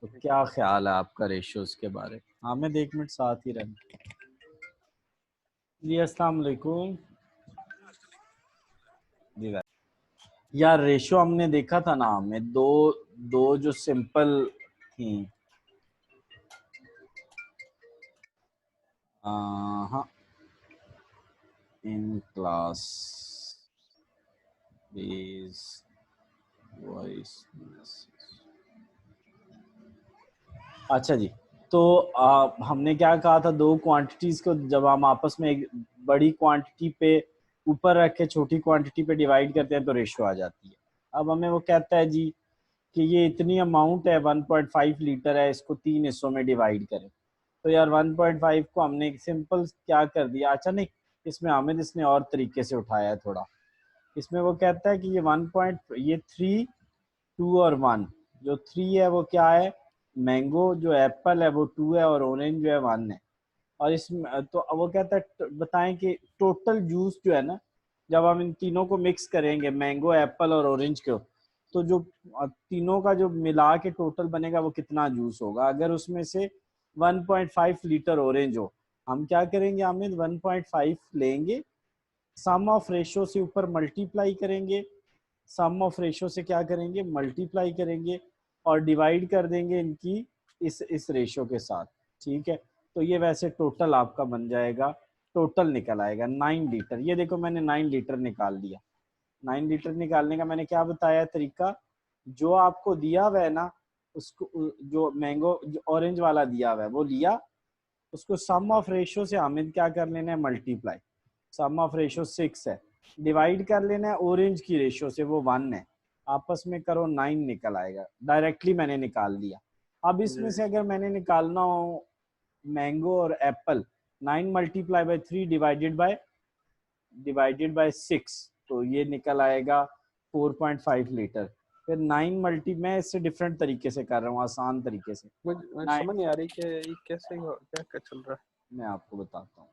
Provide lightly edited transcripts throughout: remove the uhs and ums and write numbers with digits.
तो क्या ख्याल है आपका रेशियोज के बारे में? हामिद एक मिनट साथ ही रहना जी। अस्सलाम वालेकुम जी भाई। यार रेशियो हमने देखा था ना हमें दो दो जो सिंपल थी। हाँ, in class base voice message. अच्छा जी। तो हमने क्या कहा था, दो क्वांटिटीज को जब हम आपस में एक बड़ी क्वांटिटी पे ऊपर रख के छोटी क्वांटिटी पे डिवाइड करते हैं तो रेशियो आ जाती है। अब हमें वो कहता है जी कि ये इतनी अमाउंट है, 1.5 लीटर है, इसको 3 हिस्सों में डिवाइड करें। तो यार 1.5 को हमने सिंपल क्या कर दिया। अच्छा नहीं, इसमें हामिद इसने और तरीके से उठाया है थोड़ा। इसमें वो कहता है कि ये 3, 2 और 1। जो 3 है वो क्या है, मैंगो। जो एप्पल है वो 2 है और ऑरेंज जो है 1 है। और इसमें तो अब वो कहता है बताएं कि टोटल जूस जो है ना, जब हम इन तीनों को मिक्स करेंगे, मैंगो, एप्पल और ऑरेंज को, तो जो तीनों का जो मिला के टोटल बनेगा वो कितना जूस होगा। अगर उसमें से 1.5 लीटर ऑरेंज हो, हम क्या करेंगे आमिद, 1.5 लेंगे, सम ऑफ रेशो से ऊपर मल्टीप्लाई करेंगे, सम ऑफ रेशो से क्या करेंगे, मल्टीप्लाई करेंगे और डिवाइड कर देंगे इनकी इस रेशो के साथ। ठीक है, तो ये वैसे टोटल आपका बन जाएगा, टोटल निकल आएगा 9 लीटर। ये देखो मैंने 9 लीटर निकाल दिया। 9 लीटर निकालने का मैंने क्या बताया तरीका, जो आपको दिया हुआ है ना, उसको जो मैंगो जो ऑरेंज वाला हुआ है वो लिया, उसको सम ऑफ रेशियो से हामिद क्या कर लेना है, मल्टीप्लाई। सम ऑफ रेशियो 6 है, डिवाइड कर लेना है ऑरेंज की रेशियो से, वो 1 है, आपस में करो 9 निकल आएगा। डायरेक्टली मैंने निकाल दिया। अब इसमें से अगर मैंने निकालना हो मैंगो और Apple, 9 multiply by 3 divided by 6, तो ये निकल आएगा 4.5 लीटर। फिर 9 मल्टी, मैं इससे डिफरेंट तरीके से कर रहा हूँ, आसान तरीके से। मुझे 9, समझ नहीं आ रही कि ये कैसे क्या क्या चल रहा है। मैं आपको बताता हूँ।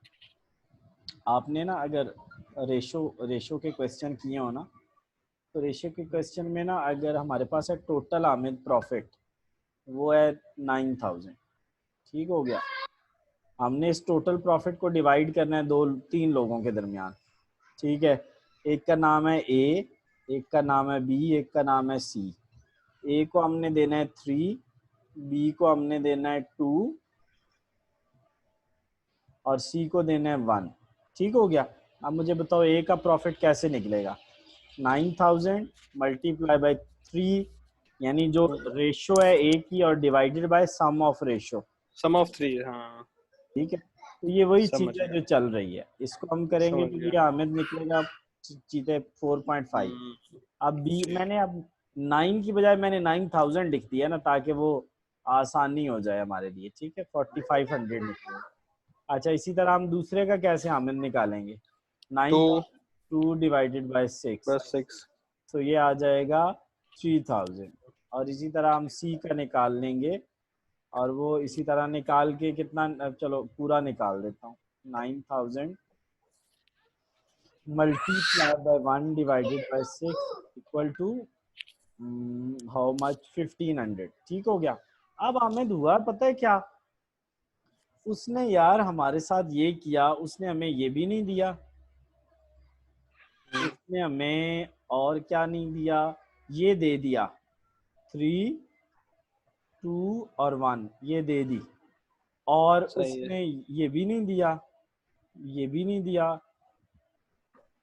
आपने ना अगर रेशो के क्वेश्चन किए हो ना, तो रेशो के क्वेश्चन में ना अगर हमारे पास है टोटल आमिद प्रॉफिट, वो है 9,000। ठीक हो गया। हमने इस टोटल प्रॉफिट को डिवाइड करना है 2-3 लोगों के दरमियान। ठीक है, एक का नाम है ए, एक का नाम है बी, एक का नाम है सी। ए को हमने देना है 3, बी को हमने देना है 2 और सी को देना है 1। ठीक हो गया। अब मुझे बताओ ए का प्रॉफिट कैसे निकलेगा। 9,000 मल्टीप्लाई बाई 3, यानी जो रेशो है ए की, और divided by sum of ratio. Sum of 3, हाँ ठीक है, तो ये वही समझ चीज है गया जो चल रही है। इसको हम करेंगे समझ तो गया। ये हामिद निकलेगा चीजें 4.5। अब बी मैंने अब 9 की बजाय मैंने 9,000 लिख दिया ना, ताकि वो आसानी हो जाए हमारे लिए। ठीक है, 4,500 निकलेगा। अच्छा, इसी तरह हम दूसरे का कैसे हामिद निकालेंगे, तो 9,2 डिवाइडेड बाय 6, बस 6 तो ये आ जाएगा 3,000। और इसी तरह हम सी का निकाल लेंगे, और वो इसी तरह निकाल के कितना, चलो पूरा निकाल देता हूँ। 9,000 multiply by 1 divided by 6 equal to how much, 1,500। ठीक हो गया। अब हमें हुआ पता है क्या, उसने यार हमारे साथ ये किया, उसने हमें ये भी नहीं दिया, उसने हमें और क्या नहीं दिया, ये दे दिया 3, 2 और 1, ये दे दी। और सही है। उसने ये भी नहीं दिया, ये भी नहीं दिया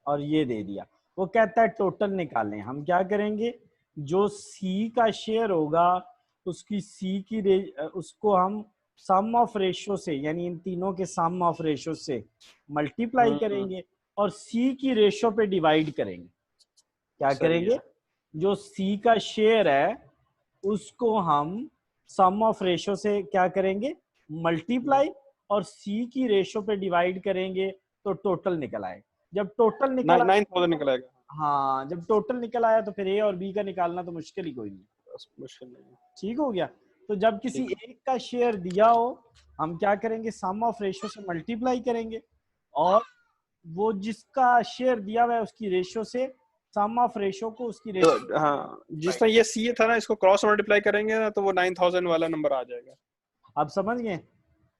और ये दे दिया। वो कहता है टोटल निकालें। हम क्या करेंगे, जो सी का शेयर होगा उसकी सी की उसको हम सम ऑफ रेशो से, यानी इन तीनों के सम ऑफ रेशो से मल्टीप्लाई करेंगे और सी की रेशो पे डिवाइड करेंगे। क्या सही है। करेंगे, जो सी का शेयर है उसको हम सम ऑफ रेशो से क्या करेंगे, मल्टीप्लाई, और सी की रेशो पे डिवाइड करेंगे तो टोटल निकल आए। जब टोटल निकल आए, 9,000 निकल आएगा। हाँ जब टोटल निकल आया तो फिर ए और बी का निकालना तो मुश्किल ही कोई नहीं। बस मुश्किल नहीं है। ठीक हो गया। तो जब किसी ठीक। एक का शेयर दिया हो, हम क्या करेंगे, सम ऑफ रेशो से मल्टीप्लाई करेंगे, और वो जिसका शेयर दिया हुआ है उसकी रेशो से सम ऑफ रेशो को उसकी रेशो, तो हाँ, जिस तरह ये सी था ना, इसको क्रॉस मल्टीप्लाई करेंगे ना तो वो 9000 वाला नंबर आ जाएगा। आप समझ गए?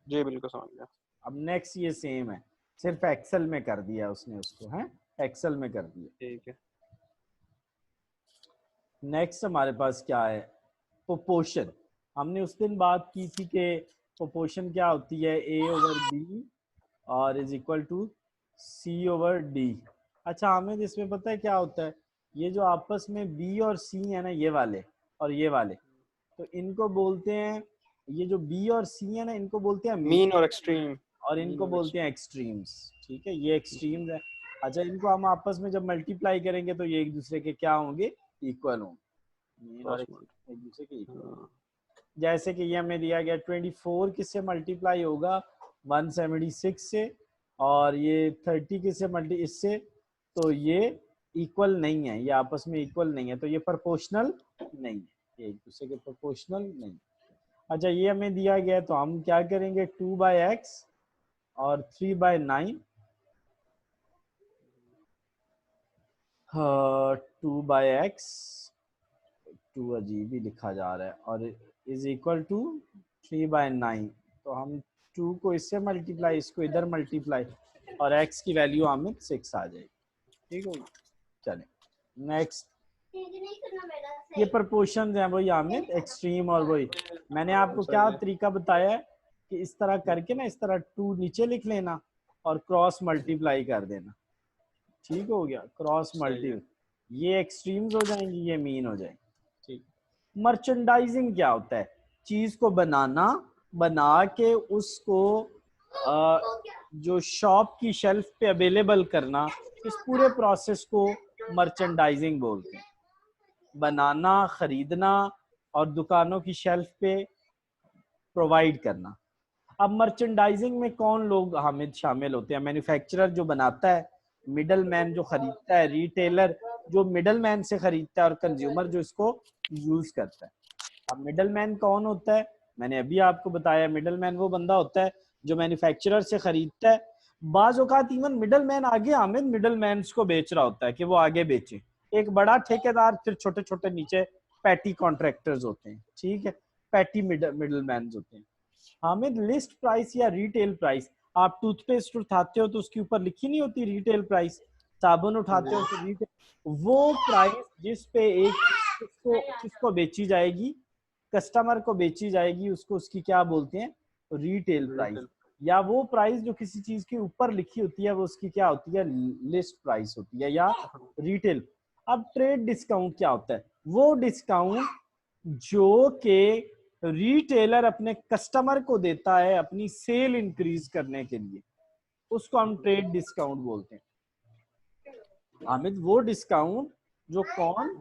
जी बिल्कुल समझ गया। अब नेक्स्ट ये सेम है, सिर्फ एक्सेल में कर दिया उसने उसको, है एक्सेल में कर दिया। ठीक है। नेक्स्ट हमारे पास क्या है, प्रोपोर्शन। हमने उस दिन बात की थी कि प्रोपोर्शन क्या होती है, ए ओवर बी और is equal to C over D. अच्छा हमें इसमें पता है क्या होता है, ये जो आपस में बी और सी है ना, ये वाले और ये वाले, तो इनको बोलते हैं, ये जो बी और सी है ना, इनको बोलते हैं मीन और एक्सट्रीम। और इनको बोलते हैं एक्सट्रीम्स। ठीक है, ये एक्सट्रीम्स है। अच्छा इनको हम आपस में जब मल्टीप्लाई करेंगे तो ये एक दूसरे के क्या होंगे, इक्वल होंगे, मीन और एक दूसरे के इक्वल। जैसे कि ये हमें दिया गया 24 किससे मल्टीप्लाई होगा, 176 से, और ये 30 किससे मल्टी इससे, तो ये इक्वल नहीं है, ये आपस में इक्वल नहीं है, तो ये प्रोपोर्शनल नहीं है, ये एक दूसरे के प्रोपोर्शनल नहीं। अच्छा ये हमें दिया गया है तो हम क्या करेंगे, 2/x और 3/9, 2/x, 2 अजीब ही लिखा जा रहा है, और इज इक्वल टू 3/9। तो हम 2 को इससे मल्टीप्लाई, इसको इधर मल्टीप्लाई, और x की वैल्यू हमें 6 आ जाएगी। ठीक होगी, चले नेक्स्ट। ये प्रपोर्शन है वही आमिद, एक्सट्रीम, और वही मैंने आपको क्या तरीका बताया है कि इस तरह करके ना, इस तरह 2 नीचे लिख लेना और क्रॉस मल्टीप्लाई कर देना। ठीक हो गया, क्रॉस मल्टीप्लाई, ये एक्सट्रीम्स हो जाएंगी, ये मीन हो जाएंगी। ठीक। मर्चेंडाइजिंग क्या होता है, चीज को बनाना, बना के उसको जो शॉप की शेल्फ पे अवेलेबल करना, इस पूरे प्रोसेस को मर्चेंडाइजिंग बोलते हैं। बनाना, खरीदना और दुकानों की शेल्फ पे प्रोवाइड करना। अब मर्चेंडाइजिंग में कौन लोग हामिद शामिल होते हैं, मैन्युफैक्चरर जो बनाता है, मिडल मैन जो खरीदता है, रिटेलर जो मिडल मैन से खरीदता है, और कंज्यूमर जो इसको यूज करता है। अब मिडल मैन कौन होता है, मैंने अभी आपको बताया, मिडल मैन वो बंदा होता है जो मैन्युफैक्चरर से खरीदता है। बाज औकात इवन मिडल मैन आगे हामिद मिडल मैन को बेच रहा होता है कि वो आगे बेचे, एक बड़ा ठेकेदार, फिर छोटे छोटे नीचे पैटी कॉन्ट्रैक्टर्स होते हैं। ठीक है, पैटी मिडल मैन होते हैं। हामिद लिस्ट प्राइस या रिटेल प्राइस, आप टूथपेस्ट उठाते हो तो उसके ऊपर लिखी नहीं होती रिटेल प्राइस, साबुन उठाते हो तो रिटेल, वो प्राइस जिस पे एक किसको बेची जाएगी, कस्टमर को बेची जाएगी, उसको उसकी क्या बोलते हैं, रिटेल प्राइस। या वो प्राइस जो किसी चीज के ऊपर लिखी होती है वो उसकी क्या होती है, लिस्ट प्राइस होती है या रिटेल। अब ट्रेड डिस्काउंट क्या होता है, वो डिस्काउंट जो के रिटेलर अपने कस्टमर को देता है अपनी सेल इंक्रीज करने के लिए, उसको हम ट्रेड डिस्काउंट बोलते हैं। हामिद वो डिस्काउंट जो कौन,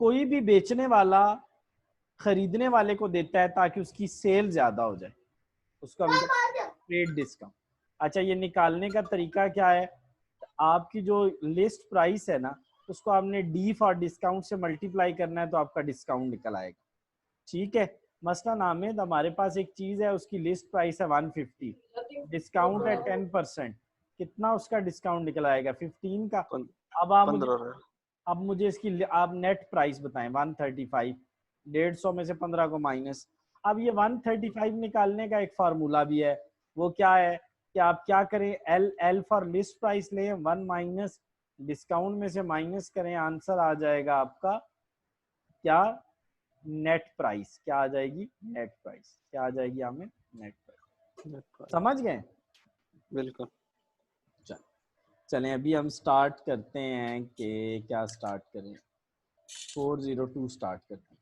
कोई भी बेचने वाला खरीदने वाले को देता है ताकि उसकी सेल ज्यादा हो जाए, उसको हम ट्रेड डिस्काउंट। अच्छा ये निकालने का तरीका क्या है, आपकी जो लिस्ट प्राइस है ना, उसको आपने डी फॉर डिस्काउंट से मल्टीप्लाई करना है तो आपका डिस्काउंट निकल आएगा। ठीक है, मसलन हामिद हमारे पास एक चीज है, उसकी लिस्ट प्राइस है 150, डिस्काउंट है 10%, कितना उसका डिस्काउंट निकल आएगा, 15 का। अब आप मुझे, अब मुझे इसकी आप नेट प्राइस बताएं, 135, 150 में से 15 को माइनस। अब ये 135 निकालने का एक फार्मूला भी है, वो क्या है कि आप क्या करें, एल फॉर लिस्ट प्राइस लें, 1 माइनस डिस्काउंट में से माइनस करें, आंसर आ जाएगा आपका क्या, नेट प्राइस। क्या आ जाएगी, नेट प्राइस। क्या आ जाएगी हमें, नेट प्राइस। समझ गए? बिल्कुल। चलें अभी हम स्टार्ट करते हैं कि क्या स्टार्ट करें, 402 स्टार्ट करते हैं।